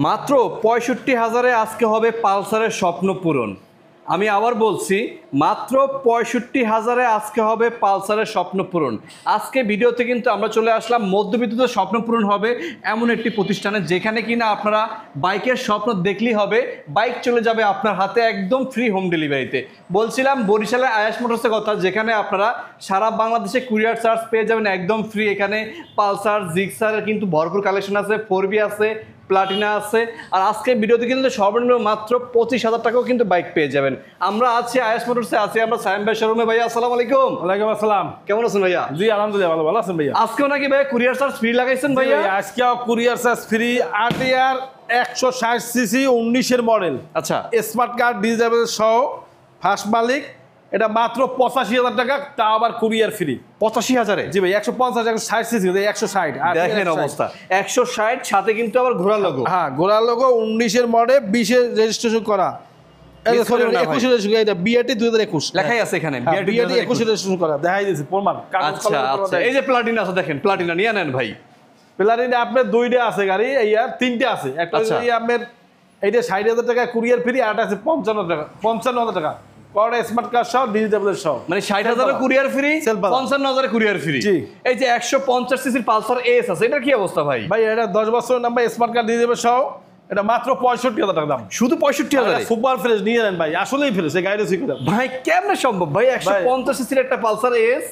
মাত্র ৬৫,০০০-এ আজকে হবে পালসারের স্বপ্ন পূরণ। আমি আবার বলছি, মাত্র ৬৫,০০০-এ আজকে হবে পালসারের স্বপ্ন পূরণ। আজকে ভিডিওতে কিন্তু আমরা চলে আসলাম মধ্যবিত্তদের স্বপ্ন পূরণ হবে এমন একটি প্রতিষ্ঠানে, যেখানে কিনা আপনারা বাইকের স্বপ্ন দেখলেই হবে, বাইক চলে যাবে আপনার হাতে একদম ফ্রি হোম ডেলিভারিতে। বলছিলাম বরিশালের আয়াস মোটরসের কথা, যেখানে আপনারা সারা বাংলাদেশে কুরিয়ার চার্জ পেয়ে যাবেন একদম ফ্রি। এখানে পালসার, জিক্সারের কিন্তু ভরপুর কালেকশন আছে, 4B আছে, প্লাটিনা আছে। আর আজকে ভিডিওতে কিন্তু সর্বনিম্ন মাত্র 25,০০০ টাকাও কিন্তু বাইক পেয়ে যাবেন। আমরা আছি আয়াস মোটরসে, আছি আমরা সায়েম ভাই শোরুমে। ভাইয়া আসসালামু আলাইকুম। ওয়ালাইকুম আসসালাম। কেমন আছেন ভাইয়া? জি আলহামদুলিল্লাহ ভালো আছেন ভাইয়া। আজকেও নাকি ভাইয়া কুরিয়ার চার্জ ফ্রি লাগাইছেন ভাইয়া? আজকেও courier charge free. RTR 160 CC 19-এর মডেল, আচ্ছা, স্মার্ট কার্ড ডিজেবল সহ, ফার্স্ট মালিক। এটা মাত্র 85,০০০ টাকা, তা আবার কুরিয়ার ফ্রি। 85,০০০-এ? জি ভাই, 150 160 সিসি 160। দেখেন অবস্থা, 160, সাথে কিন্তু আবার ঘোড়া লোগো। হ্যাঁ, ঘোড়া লোগো, 19-এর মডেল, 20-এর রেজিস্ট্রেশন করা। এটা 21-এর রেজিস্ট্রেশন, এটা BAT 2021 লেখাই আছে এখানে, BAT 21-এর রেজিস্ট্রেশন করা। দেখাই দিয়েছি প্রমাণ। আচ্ছা আচ্ছা, এই যে প্লাটিনা আছে, দেখেন প্লাটিনা নিয়ে নেন ভাই। প্লাটিনা আপনার 2টা আছে গাড়ি, এই আর 3টে আছে। একটা আপনার এইটা 60,০০০ টাকা কুরিয়ার ফ্রি, আর একটা আছে 55,০০০ টাকা কড়া স্মার্ট কার্ড সহ, ডিজিটাল সহ। মানে 60,০০০ কুরিয়ার ফ্রি, 55,০০০ কুরিয়ার ফ্রি। এই যে 150 সিসির পালসার এস আছে, এটা কি অবস্থা ভাই? ভাই এটা 10 বছরের নাম্বার, স্মার্ট কার্ড ডিজিটাল সহ, এটা মাত্র 65,০০০ টাকা দাম। শুধু 65,০০০? সুপার ফ্রেশ নিয়ে নেন ভাই, আসলেই ফ্রেশ। এই গাড়িটা শিখে দেন ভাই, কেমনে সম্ভব ভাই? 150 সিসির একটা পালসার এস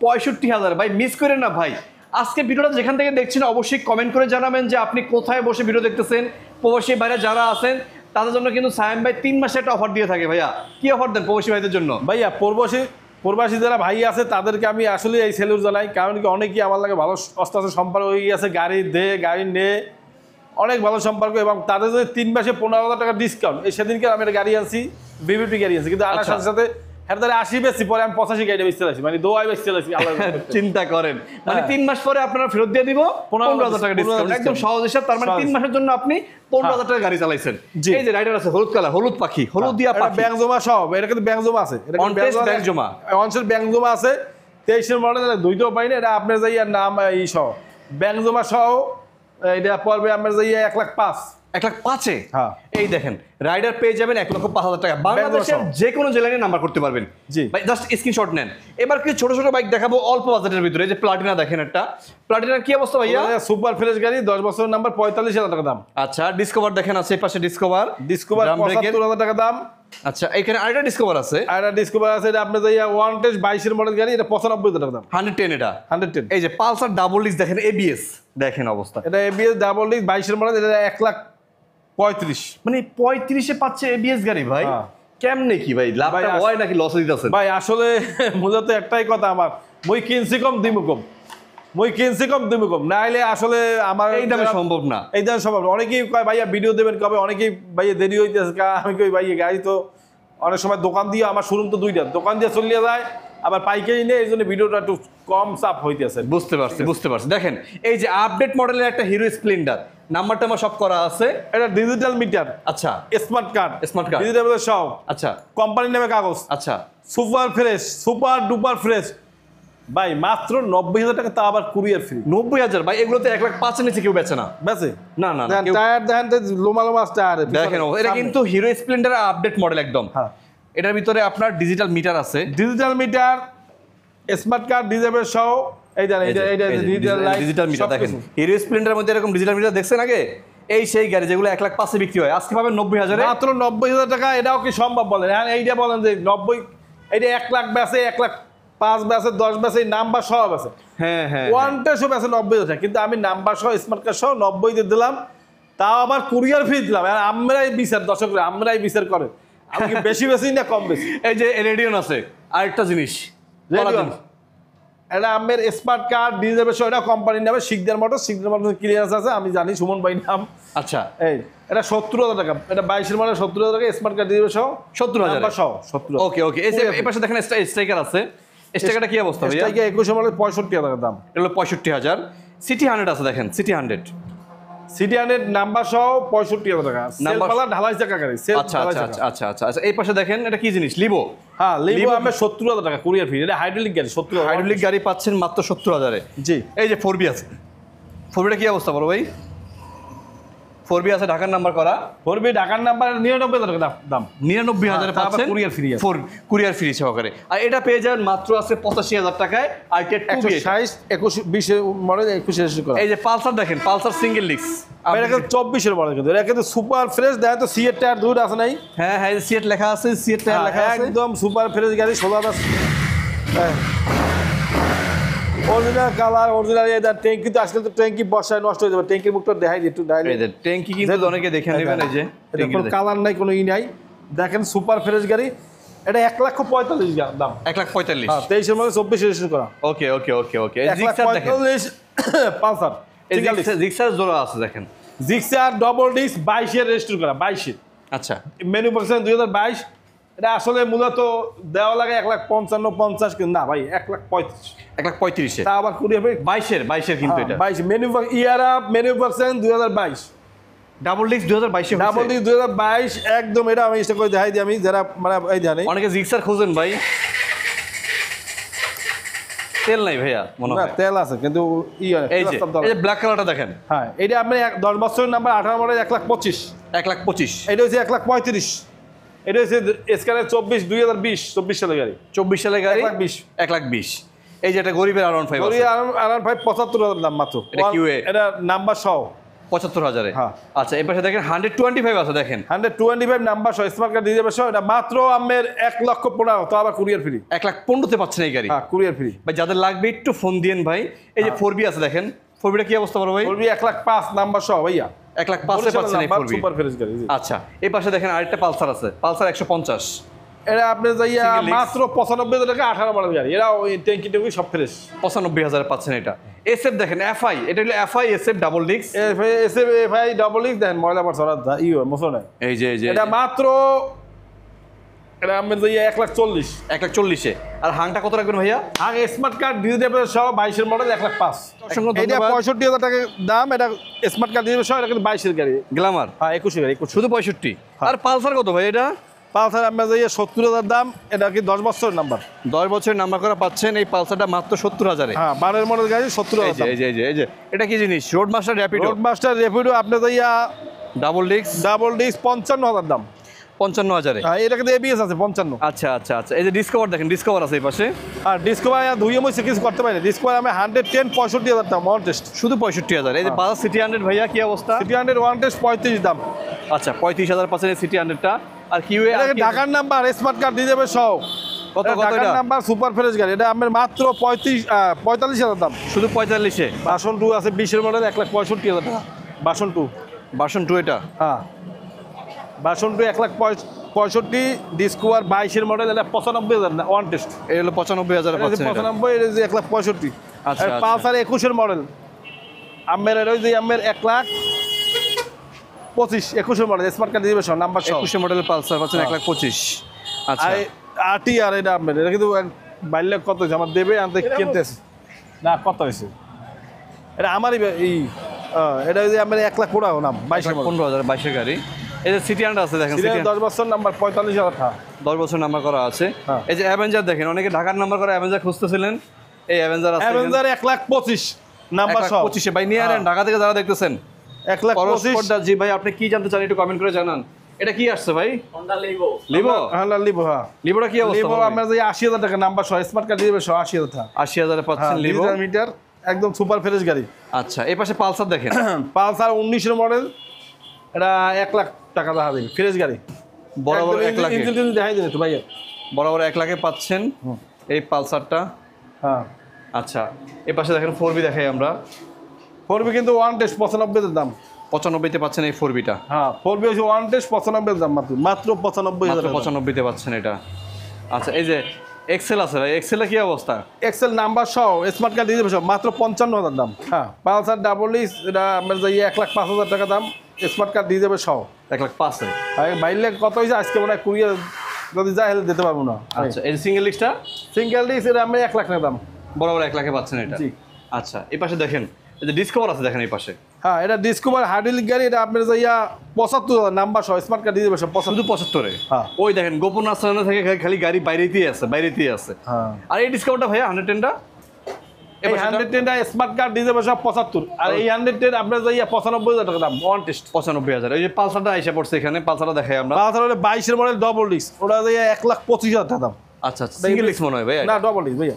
65,০০০, ভাই মিস করেন না ভাই। আজকে ভিডিওটা যেখান থেকে দেখছেন অবশ্যই কমেন্ট করে জানাবেন যে আপনি কোথায় বসে ভিডিও দেখতেছেন। প্রবাসী ভাইরা যারা আছেন তাদের জন্য কিন্তু সায়েম ভাই 3 মাসে একটা অফার দিয়ে থাকে। ভাইয়া কি অফার দেন প্রবাসী ভাইদের জন্য? ভাইয়া প্রবাসী যারা ভাই আছে তাদেরকে আমি আসলে এই সেলুট জানাই, কারণ কি অনেকেই আমার লাগে ভালো অস্তাস্ত সম্পর্ক হয়ে গেছে, গাড়ি গাড়ি নে অনেক ভালো সম্পর্ক, এবং তাদের যদি 3 মাসে 15,০০০ টাকা ডিসকাউন্ট। এই সেদিনকে আমি একটা গাড়ি আনছি, BBP গাড়ি আনছি, কিন্তু আনার সাথে সাথে হ্যাঁ 80 বেশি পরে আমি 85 গাড়িটা বেচতে আসি, মানে দোয়াই বেচতে আসি। চিন্তা করেন, মানে 3 মাস পরে আপনারা ফেরত দিয়ে দিব 15,০০০ টাকা ডিসকাউন্ট, একদম সহজ হিসাব। তার মানে 3 মাসের জন্য আপনি 15,০০০ টাকা গাড়ি চালাইছেন। এই যে রাইডার আছে হলুদ কালার, হলুদ পাখি, হলুদ দিয়া পাখি, ব্যাংক জমা সব। এটা কিন্তু ব্যাংক জমা আছে, এটা ব্যাংক জমা, অনসেট ব্যাংক জমা আছে। 23-এর মডেল, 2টাও পাইনি। এটা আপনার যাই নাম এই সহ ব্যাংক জমা সহ, এটা পড়বে আপনার যাই 1,05,000। 1,05,000-এ? হ্যাঁ, এই দেখেন রাইডার পেয়ে যাবেন 1,05,000 টাকা। বাংলাদেশের যে কোনো জেলায় নাম্বার করতে পারবেন। জি ভাই জাস্ট স্ক্রিনশট নেন। এবার কিছু ছোট ছোট বাইক দেখাবো অল্প বাজেটের ভিতরে। এই যে প্লাটিনা দেখেন, একটা প্লাটিনার কি অবস্থা ভাইয়া? সুপার ফ্রেশ গাড়ি, 10 বছরের নাম্বার, 45,000 টাকা দাম। আচ্ছা, ডিসকভার দেখেন আছে, পাশে ডিসকভার 75,000 টাকা দাম। আচ্ছা, এখানে আরেকটা ডিসকভার আছে, এটা আপনার যাইয়া 110 22-এর মডেল গাড়ি, এটা 95,000 টাকা দাম। 110, এটা 110। এই যে পালসার ডাবল ডিস্ক দেখেন, ABS দেখেন অবস্থা, এটা ABS ডাবল ডিস্ক 22-এর মডেল, এটা 1,35,000। মানে 35-এ পাচ্ছে ABS গাড়ি ভাই। কেমনে কি ভাই, লাভটা হয় নাকি লস দিতেছেন? ভাই আসলে মূলত একটাই কথা, আমার মই কিনছি কম দিমু কম, নাইলে আসলে আমার এই দামে সম্ভব না। এই দামে সম্ভব না। অনেকেই কয় ভাইয়া ভিডিও দেবেন কবে, অনেকেই ভাইয়া দেরি হইতেছে। আমি কই ভাইয়া গাড়ি তো অনেক সময় দোকান দিয়ে, আমার শোরুম তো 2টা, দোকান দিয়ে চলিয়ে যায়, আবার পাইকারি নেই, এই জন্য ভিডিওটা একটু কম চাপ হইতেছে। বুঝতে পারছি। দেখেন এই যে আপডেট মডেলের একটা হিরো স্প্লেন্ডার, নাম্বারটা আমার সব করা আছে। এটা ডিজিটাল মিটার, আচ্ছা, স্মার্ট কার্ড ডিজিটাল সব, আচ্ছা, কোম্পানির নামে কাগজ, আচ্ছা, super fresh, super duper fresh ভাই, মাত্র 90,000 টাকা, তা আবার কুরিয়ার ফ্রি। 90,000 ভাই, এগুলো তো 1,05,000 নিচে কেউ বেচে না। বেচে না না, টায়ার দেখেন তো, লোমা টায়ার দেখেন। এটা কিন্তু হিরো স্প্লেন্ডার আপডেট মডেল একদম। হ্যাঁ, এটার ভিতরে আপনার ডিজিটাল মিটার আছে, digital meter, smart card disable সহ। এই জানেন এটা ডিজিটাল মিটার দেখেন। হিরো স্প্লেন্ডারের মধ্যে এরকম ডিজিটাল মিটার দেখছেন আগে? এই সেই গাড়ি যেগুলো 1,05,000 বিক্রি হয়, আজকে পাবেন 90,000-এ, মাত্র 90,000 টাকা। এটাও কি সম্ভব বলেন? হ্যাঁ, এইটা বলেন যে 90, এইটা 1,00,000 বেচে, 1,05,000 বেচে, 10 বেচে, নাম্বার সহ বেচে। হ্যাঁ হ্যাঁ, ওয়ানটা সব বেচে 90,000 টাকা, কিন্তু আমি নাম্বার সহ স্মার্ট কার্ড সহ 90 দিয়ে দিলাম, তাও আবার কুরিয়ার ফ্রি দিলাম। আমরাই বিচার, দর্শকরা আমরাই বিচার করে, আমি কি বেশি না কম বেশি। এই যে রেডিয়ন আছে, আরেকটা জিনিস, এটা আমের স্মার্ট কার্ড ডিজেবল সহ, এটা কোম্পানির নামে শিকদার মোটর ক্লিয়ারেন্স আছে, আমি জানি, সুমন ভাই নাম। আচ্ছা, এই এটা 70,000 টাকা, এটা 22-এর মডেল, 70,000 টাকা, স্মার্ট কার্ড ডিজেবল সহ 70,000 সহ 70। ওকে, এই পাশে দেখেন স্ট্রাইকার আছে। স্ট্রাইকারটা কি অবস্থা ভাইয়া? স্ট্রাইকার 21-এর মডেল, 65,000 টাকা দাম। এটা হলো 65,000। সিটি 100 আছে দেখেন, সিটি 100 নাম্বার সহ 65,000 টাকা, সেলফালা ঢালাই চাকা গাড়ি। আচ্ছা, এই পাশে দেখেন, এটা কি জিনিস? লিভো। হ্যাঁ, লিভো আমরা 70,000 টাকা কুরিয়ার ফ্রি। এটা হাইড্রোলিক গাড়ি, 70,000 হাইড্রোলিক গাড়ি পাচ্ছেন মাত্র 70,000-এ। জি। এই যে 4B আছে, 4Bটা কি অবস্থা বলো ভাই? 4B আছে ঢাকার নাম্বার করা, 4B ঢাকার নাম্বার 99,000 টাকা দাম। 99,000 পাচ্ছেন, কুরিয়ার ফ্রি আছে, কুরিয়ার ফ্রি সহকারে। আর এটা পেয়ে যাবেন মাত্র আছে 85,000 টাকায়। আইটেড 2B 160 21 20 মডেল 21 রেজিস্ট্রেশন করা। এই যে পালসার দেখেন, পালসার সিঙ্গেল ডিস্ক, এটা কিন্তু 24 এর মডেল, কিন্তু এটা কিন্তু সুপার ফ্রেশ। দেখেন তো সিএর টায়ার দুটো আছে নাই? হ্যাঁ হ্যাঁ, সিএট লেখা আছে, সিএট টায়ার লেখা আছে, একদম সুপার ফ্রেশ গাড়ি, 16 আছে। Original colour, original. এই ট্যাঙ্কি তো আজকাল তো ট্যাঙ্কি বর্ষায় নষ্ট হয়ে যাবে, ট্যাঙ্কির মুখটা দেখাই দিই একটু। এই যে ট্যাঙ্কি কিন্তু অনেকে দেখে নেবেন, এই যে এটা কোনো কালার নাই, কোনো ই নাই। দেখেন সুপার ফ্রেশ গাড়ি, এটা 1,45,000 দাম। 1,45,000। হ্যাঁ, 23 এর মধ্যে 24 রেজিস্ট্রেশন করা। ওকে ওকে ওকে ওকে। জিক্সার দেখেন, 1,45,000 পালসার। এই জিক্সার জোড়া আছে দেখেন, জিক্সার ডাবল ডিস্ক 22 এর রেজিস্ট্রেশন করা, 22 এর। আচ্ছা, ম্যানুফ্যাকচার 2022। এটা আসলে মূলত দেওয়া লাগে 1,55,50, কিন্তু না ভাই 1,35,000। 1,35,000 তা আবার কুড়ি হবে 22 কিন্তু এটা 22 manufacture 2022। Double disc 2022 double disc 2022 একদম। এটা আমি ইচ্ছা করে দেখাই দিই, আমি যারা মানে এই জানি অনেকে জিক্সার খোঁজেন ভাই, তেল নাই ভাইয়া মনে না, হয়। তেল আছে কিন্তু এই যে ব্ল্যাক কালারটা দেখেন, হ্যাঁ, এটা আপনি 10 বছরের নাম্বার 18 মডেল 1,25,000। 1,25,000। এটা হচ্ছে 1,35,000। এটা হচ্ছে স্ক্যানের 2020 সালের গাড়ি, 24 সালের গাড়ি, 1,20,000। 1,20,000। এই যে এটা গরিবের R15 আছে, আর ভাই 75,000 দাম মাত্র। এটা QA, এটা নাম্বার সহ 75,000-এ। হ্যাঁ। আচ্ছা, এই পাশে দেখেন 125 আছে দেখেন, 125 নাম্বার সহ, স্মার্ট কার্ড দিয়ে যাবে সহ। এটা মাত্র আমের 1,15,000, তো আবার কুরিয়ার ফ্রি। 1,15,000-তে পাচ্ছেন এই গাড়ি। হ্যাঁ, কুরিয়ার ফ্রি। ভাই যাদের লাগবে একটু ফোন দিয়েন ভাই। এই যে 4B আছে দেখেন, 4Bটা কি অবস্থা বড় ভাই? 1,05,000 নাম্বার সহ ভাইয়া, 1,05,000-এ পাচ্ছেন এই 4B। সুপার ফ্রেশ গাড়ি। আচ্ছা, এই পাশে দেখেন আরেকটা পালসার আছে, পালসার 150। এটা আপনি যাইয়া Single disc। মাত্র 95,000 টাকা, 18 মডেল গাড়ি। এটা ওই ট্যাঙ্কি ট্যাঙ্কি সব ফ্রেশ। 95,000-এ পাচ্ছেন এটা। SF দেখেন, FI, এটা হলো FI SF ডাবল ডিস্ক। ভাই ডাবল ডিস্ক দেখেন, ময়লা পার সরা মোছো নাই। এই যে এটা মাত্র এটা আপনি যাইয়া 1,40,000। 1,40,000-এ। আর হাংটা কত রাখবেন ভাইয়া? আগে স্মার্ট কার্ড দিয়ে দেবে সহ 22 এর মডেল 1,05,000। অসংখ্য এটা ধন্যবাদ। 65,000 টাকা দাম। এটা স্মার্ট কার্ড দিয়ে দেবে সহ, এটা কিন্তু 22 এর গাড়ি। গ্ল্যামার হ্যাঁ, 21 এর গাড়ি, 21। শুধু 65। আর পালসার কত ভাই এটা? পালসার আপনার যাইয়া 70,000 দাম। এটা কি 10 বছরের নাম্বার? 10 বছরের নাম্বার করা পাচ্ছেন এই পালসারটা মাত্র 70,000-এ। হ্যাঁ, 12 মডেল গাড়ি, 70,000 দাম। এই যে এটা কি জিনিস? Road master Rapido road master Rapido আপনার যাইয়া ডাবল ডিস্ক, ডাবল ডিস্ক 55,000 দাম। 55,000-এ। হ্যাঁ, এটা কিন্তু ABS আছে 55। আচ্ছা আচ্ছা আচ্ছা, এই যে ডিসকভার দেখেন, ডিসকভার আছে এই পাশে, আর ডিসকভার ধুয়ে মুছে কিছু করতে পারি না। ডিসকভার আমি 110 65,000 দাম ওয়ান টেস্ট। শুধু 65,000। এই যে বাজাজ সিটি 100 ভাইয়া কি অবস্থা? সিটি 100 ওয়ান টেস্ট 35 দাম। আচ্ছা, 35,000 পাচ্ছেন এই সিটি 100টা। আর কিউএ এটা ঢাকার নাম্বার, স্মার্ট কার্ড দিয়ে যাবে সহ। কত কত ঢাকার এটা? নাম্বার সুপার ফ্রেশ গাড়ি। এটা আমার মাত্র 45,000 দাম। শুধু 45-এ। বাসন 2 আছে 20 এর মডেল 1,65,000 টাকা। বাসন 2, ভার্সন 2 এটা। হ্যাঁ, বাসন 2 1,65,000। ডিসকভার 22 এর মডেল, এটা 95,000 না ওয়ান টেস্ট। এই হলো 95,000-এ পাচ্ছেন এটা। 95, এটা যে 1,65,000। আচ্ছা, আর আচ্ছা। পালসার 21 এর মডেল আমের, এটা ওই যে আমের 1,25,000 21 এর মডেল, স্মার্ট কার্ড দিয়ে যাবে সহ, নাম্বার সহ। 21 মডেলের পালসার পাচ্ছেন 1,25,000। আচ্ছা, আর আটি আর এটা আমের, এটা কিন্তু বাইলে কত হয়েছে আমার দেবে আনতে কিনতেছে না, কত হয়েছে এটা আমারই এই এটা ওই যে আমার 1,15,000 নাম 22 মডেল। 15,000 22-এর গাড়ি। এই যে সিটি 100 আছে দেখেন, সিটি 10 বছর নাম্বার 45,000 টাকা। 10 বছর নাম্বার করা আছে। হ্যাঁ। এই যে অ্যাভেঞ্জার দেখেন, অনেকে ঢাকার নাম্বার করা অ্যাভেঞ্জার খুঁজতেছিলেন, এই অ্যাভেঞ্জার আছে অ্যাভেঞ্জার 1,25,000 নাম্বার সহ। 1,25,000-এ ভাই নিয়ে আনেন। ঢাকা থেকে যারা দেখতেছেন 1,25,000। জি ভাই, আপনি কি জানতে চান একটু কমেন্ট করে জানান। এটা কি আসছে ভাই? লিভো। হ্যাঁ, লিভো। হ্যাঁ, লিভোটা কি অবস্থা? লিভো আমরা যে 80,000 টাকা নাম্বার সহ, স্মার্ট কার্ড দিয়ে যাবে সহ 80,000 টাকা। 80,000-এ পাচ্ছেন লিভো। মিটার একদম সুপার ফ্রেশ গাড়ি। আচ্ছা, এই পাশে পালসার দেখেন, পালসার 19 এর মডেল, এটা 1,00,000 টাকা দেখা দেবে ফ্রেশ গাড়ি। বরাবর 1 লাখে। ইঞ্জিন দেখাই দিন একটু ভাইয়া। বরাবর 1 লাখে পাচ্ছেন এই পালসারটা। হ্যাঁ, আচ্ছা, এই পাশে দেখেন 4B দেখাই আমরা। 4B কিন্তু ওয়ান টেস্ট 95,000 দাম। 95-তে পাচ্ছেন এই 4Bটা। হ্যাঁ, 4B হচ্ছে ওয়ান টেস্ট 95,000 দাম মাত্র 95,000 টাকা। 95-তে পাচ্ছেন এটা। আচ্ছা, এই যে এক্সেল আছে ভাই, এক্সেলের কি অবস্থা? এক্সেল নাম্বার সহ, স্মার্ট কার্ড দিয়ে দেবে সহ, মাত্র 55,000 দাম। হ্যাঁ, পালসার ডাবল ডিস্ক, এটা আমার যাই 1,05,000 টাকা দাম, স্মার্ট কার্ড দিয়ে দেবে সহ। 1,05,000-এ। বাইরে কত হয়েছে আজকে মনে হয় কুরিয়ার যদি যায় হলে দিতে পারবো না। আচ্ছা, এই সিঙ্গেল ডিস্কটা সিঙ্গেল ডিস্ক এটা আমি 1,00,000 টাকা দাম। বরাবর 1 লাখে পাচ্ছেন এটা। জি। আচ্ছা, এই পাশে দেখেন, এই যে ডিসকভার আছে দেখেন এই পাশে। হ্যাঁ, এটা ডিসকভার হাইড্রোলিক গাড়ি, এটা আপনার যাইয়া 75,000 নাম্বার সহ, স্মার্ট কার্ড দিয়ে দেবে সব 75। শুধু 75-এ। হ্যাঁ। ওই দেখেন গোপন আস্তানা থেকে খালি গাড়ি বাইরেতেই আছে, বাইরেতেই আছে। হ্যাঁ, আর এই ডিসকভারটা ভাইয়া 110টা এই 110টা স্মার্ট কার্ড দিয়ে দেবে সব 75, আর এই 110 আপনার যাইয়া 95,000 টাকা দাম ওয়ান টেস্ট। 95,000। এই যে পালসারটা আইসা পড়ছে এখানে, পালসারটা দেখাই আমরা। পালসার হলে 22 এর মডেল ডবল ডিস্ক, ওটা যাইয়া 1,25,000 টাকা দাম। আচ্ছা আচ্ছা, সিঙ্গেল ডিস্ক মনে হয় ভাই? না ডবল ডিস্ক ভাইয়া।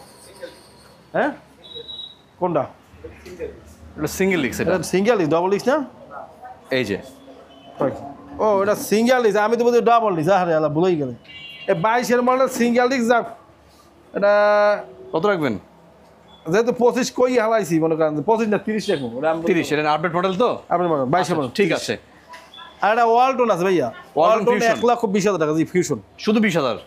হ্যাঁ কোনটা? এটা সিঙ্গেল ডিস্ক। এটা এটা সিঙ্গেল ডিস্ক, ডবল ডিস্ক না? এই যে ও এটা সিঙ্গেল ডিস্ক, আমি তো বলছি ডাবল ডিস্ক। আরে আল্লাহ ভুলেই গেলে। এই 22 এর মডেল সিঙ্গেল ডিস্ক যাক, এটা কত রাখবেন? যেহেতু 25 কই হালাইছি মনে করেন, 25 না 30 রাখবো। 30। এটা আপডেট মডেল তো? আপনার মডেল 22 এর মডেল, ঠিক আছে। আর এটা ওয়ালটন আছে ভাইয়া, ওয়ালটন Fusion। 1,20,000 টাকা। জি ফিউশন শুধু 20,000?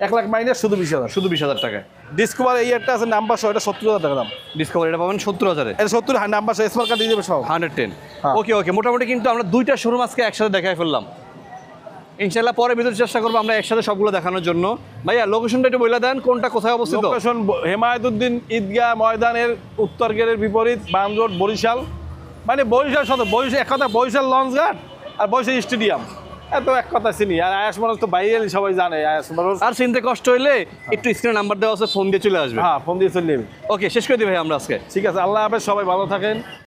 1 লাখ মাইনাস শুধু 20,000। শুধু 20,000 টাকায় ডিসকভার এই একটা আছে নাম্বার সহ, এটা 70,000 টাকা দাম। ডিসকভার, এটা পাবেন 70,000-এ। এটা 70 নাম্বার সহ স্মার্ট কার্ড দিয়ে দেবে সব। 110। হ্যাঁ। ওকে ওকে, মোটামুটি কিন্তু আমরা দুইটা শোরুম আজকে একসাথে দেখাই ফেললাম। ইনশাআল্লাহ পরে ভিতরে চেষ্টা করবো আমরা একসাথে সবগুলো দেখানোর জন্য। ভাইয়া লোকেশনটা একটু বলে দেন, কোনটা কোথায় অবস্থিত? লোকেশন হেমায়েতুদ্দিন ঈদগাহ ময়দানের উত্তর গেটের বিপরীত, বাম রোড, বরিশাল। মানে বরিশাল শত, বরিশাল এক কথা বরিশাল লঞ্চ ঘাট আর বরিশাল স্টেডিয়াম, এত এক কথা চিনি। আর আয়াস মানুষ তো বাইরে সবাই জানে আয়াস মানুষ। আর চিনতে কষ্ট হইলে একটু স্ক্রিনে নাম্বার দেওয়া আছে, ফোন দিয়ে চলে আসবে। হ্যাঁ ফোন দিয়ে চলে যাবে। ওকে, শেষ করে দিই ভাই আমরা আজকে। ঠিক আছে, আল্লাহ হাফেজ, সবাই ভালো থাকেন।